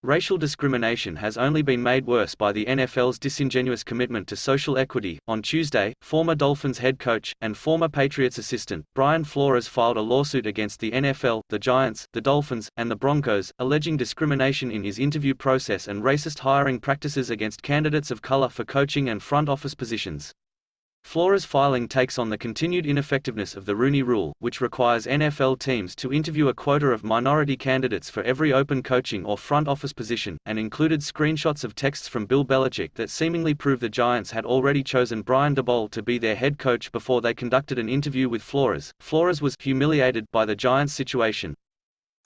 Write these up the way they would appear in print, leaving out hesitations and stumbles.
Racial discrimination has only been made worse by the NFL's disingenuous commitment to social equity. On Tuesday, former Dolphins head coach and former Patriots assistant Brian Flores filed a lawsuit against the NFL, the Giants, the Dolphins, and the Broncos, alleging discrimination in his interview process and racist hiring practices against candidates of color for coaching and front office positions. Flores' filing takes on the continued ineffectiveness of the Rooney Rule, which requires NFL teams to interview a quota of minority candidates for every open coaching or front office position, and included screenshots of texts from Bill Belichick that seemingly prove the Giants had already chosen Brian Daboll to be their head coach before they conducted an interview with Flores. Flores was humiliated by the Giants' situation.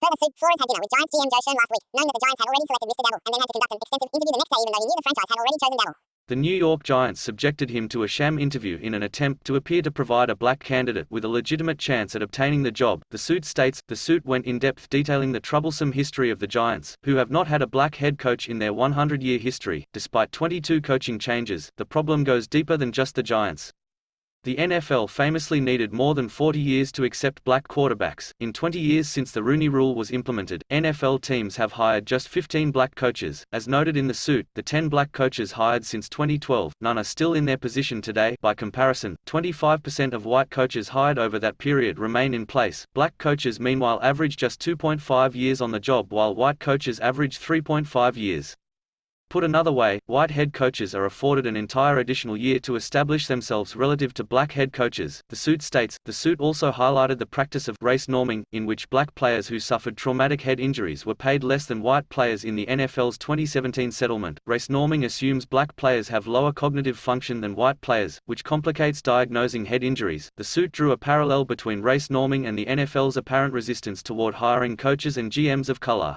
Flores had dinner with Giants GM Joe Schoen last week, knowing that the Giants had already selected Mr. Daboll, and then had to conduct an extensive interview the next day even though he knew the franchise had already chosen Daboll. The New York Giants subjected him to a sham interview in an attempt to appear to provide a black candidate with a legitimate chance at obtaining the job. The suit states, the suit went in depth detailing the troublesome history of the Giants, who have not had a black head coach in their 100-year history. Despite 22 coaching changes, the problem goes deeper than just the Giants. The NFL famously needed more than 40 years to accept black quarterbacks. In 20 years since the Rooney Rule was implemented, NFL teams have hired just 15 black coaches. As noted in the suit, the 10 black coaches hired since 2012, none are still in their position today. By comparison, 25% of white coaches hired over that period remain in place. Black coaches meanwhile average just 2.5 years on the job, while white coaches average 3.5 years. Put another way, white head coaches are afforded an entire additional year to establish themselves relative to black head coaches. The suit states, the suit also highlighted the practice of race norming, in which black players who suffered traumatic head injuries were paid less than white players in the NFL's 2017 settlement. Race norming assumes black players have lower cognitive function than white players, which complicates diagnosing head injuries. The suit drew a parallel between race norming and the NFL's apparent resistance toward hiring coaches and GMs of color.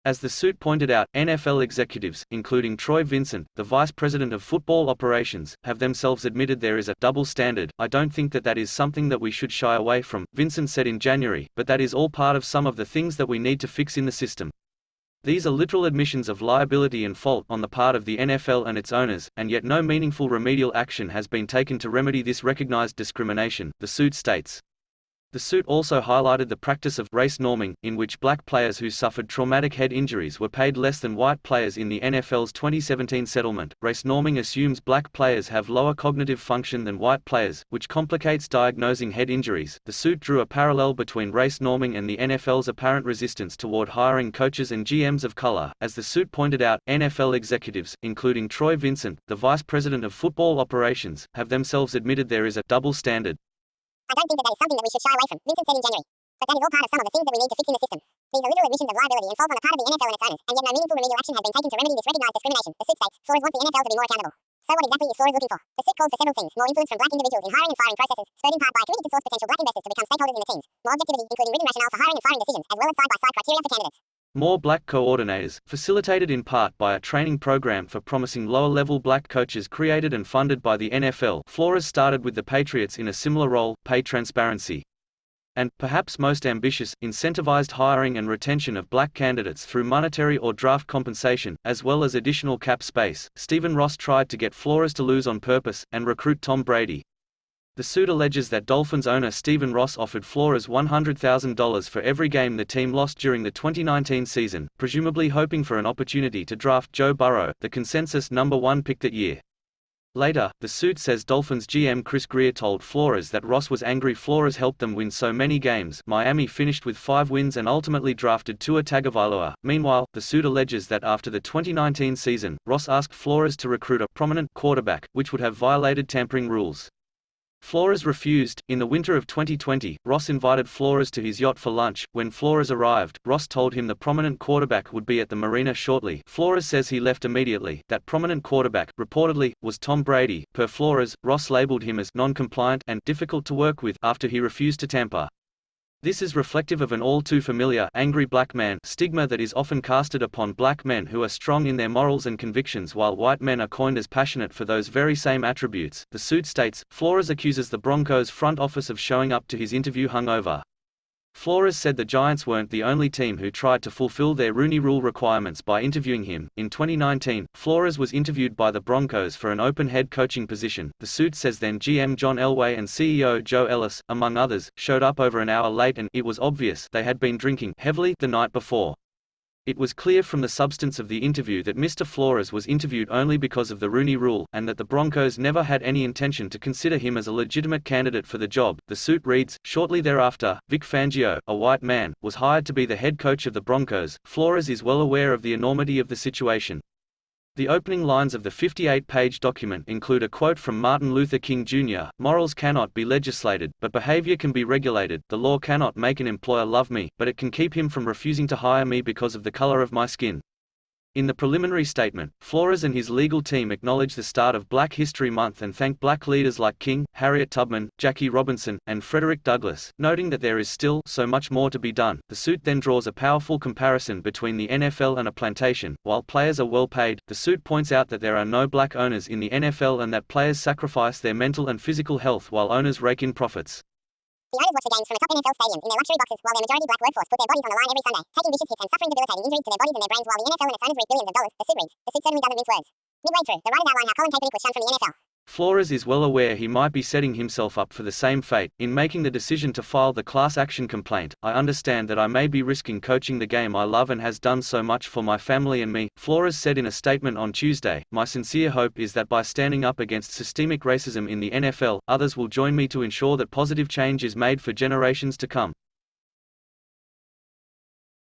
As the suit pointed out, NFL executives, including Troy Vincent, the vice president of football operations, have themselves admitted there is a double standard. I don't think that is something that we should shy away from, Vincent said in January, but that is all part of some of the things that we need to fix in the system. These are literal admissions of liability and fault on the part of the NFL and its owners, and yet no meaningful remedial action has been taken to remedy this recognized discrimination, the suit states. The suit also highlighted the practice of race norming, in which black players who suffered traumatic head injuries were paid less than white players in the NFL's 2017 settlement. Race norming assumes black players have lower cognitive function than white players, which complicates diagnosing head injuries. The suit drew a parallel between race norming and the NFL's apparent resistance toward hiring coaches and GMs of color. As the suit pointed out, NFL executives, including Troy Vincent, the vice president of football operations, have themselves admitted there is a double standard. I don't think that is something that we should shy away from, Vincent said in January. But that is all part of some of the things that we need to fix in the system. These are literal admissions of liability and fault on the part of the NFL and its owners, and yet no meaningful remedial action has been taken to remedy this recognized discrimination. The suit states, Flores wants the NFL to be more accountable. So what exactly is Flores looking for? The suit calls for several things: more influence from black individuals in hiring and firing processes, spurred in part by committing to source potential black investors to become stakeholders in the teams, more objectivity, including written rationale for hiring and firing decisions, as well as side-by-side criteria for candidates. More black coordinators, facilitated in part by a training program for promising lower-level black coaches created and funded by the NFL. Flores started with the Patriots in a similar role, pay transparency. And, perhaps most ambitious, incentivized hiring and retention of black candidates through monetary or draft compensation, as well as additional cap space. Stephen Ross tried to get Flores to lose on purpose, and recruit Tom Brady. The suit alleges that Dolphins owner Stephen Ross offered Flores $100,000 for every game the team lost during the 2019 season, presumably hoping for an opportunity to draft Joe Burrow, the consensus number 1 pick that year. Later, the suit says Dolphins GM Chris Grier told Flores that Ross was angry Flores helped them win so many games. Miami finished with 5 wins and ultimately drafted Tua Tagovailoa. Meanwhile, the suit alleges that after the 2019 season, Ross asked Flores to recruit a prominent quarterback, which would have violated tampering rules. Flores refused. In the winter of 2020, Ross invited Flores to his yacht for lunch. When Flores arrived, Ross told him the prominent quarterback would be at the marina shortly. Flores says he left immediately. That prominent quarterback, reportedly, was Tom Brady. Per Flores, Ross labeled him as non-compliant and difficult to work with after he refused to tamper. This is reflective of an all-too-familiar angry black man stigma that is often casted upon black men who are strong in their morals and convictions, while white men are coined as passionate for those very same attributes. The suit states, Flores accuses the Broncos front office of showing up to his interview hungover. Flores said the Giants weren't the only team who tried to fulfill their Rooney Rule requirements by interviewing him. In 2019, Flores was interviewed by the Broncos for an open head coaching position. The suit says then GM John Elway and CEO Joe Ellis, among others, showed up over an hour late and it was obvious they had been drinking heavily the night before. It was clear from the substance of the interview that Mr. Flores was interviewed only because of the Rooney Rule, and that the Broncos never had any intention to consider him as a legitimate candidate for the job. The suit reads, shortly thereafter, Vic Fangio, a white man, was hired to be the head coach of the Broncos. Flores is well aware of the enormity of the situation. The opening lines of the 58-page document include a quote from Martin Luther King Jr., "Morals cannot be legislated, but behavior can be regulated. The law cannot make an employer love me, but it can keep him from refusing to hire me because of the color of my skin." In the preliminary statement, Flores and his legal team acknowledge the start of Black History Month and thank black leaders like King, Harriet Tubman, Jackie Robinson, and Frederick Douglass, noting that there is still so much more to be done. The suit then draws a powerful comparison between the NFL and a plantation. While players are well paid, the suit points out that there are no black owners in the NFL and that players sacrifice their mental and physical health while owners rake in profits. The owners watch the games from atop NFL stadiums in their luxury boxes while their majority black workforce put their bodies on the line every Sunday, taking vicious hits and suffering debilitating injuries to their bodies and their brains while the NFL and its owners reap billions of dollars. The suit reads, the suit certainly doesn't mince words. Midway through, the writers outline how Colin Kaepernick was shunned from the NFL. Flores is well aware he might be setting himself up for the same fate. In making the decision to file the class action complaint, I understand that I may be risking coaching the game I love and has done so much for my family and me, Flores said in a statement on Tuesday. My sincere hope is that by standing up against systemic racism in the NFL, others will join me to ensure that positive change is made for generations to come.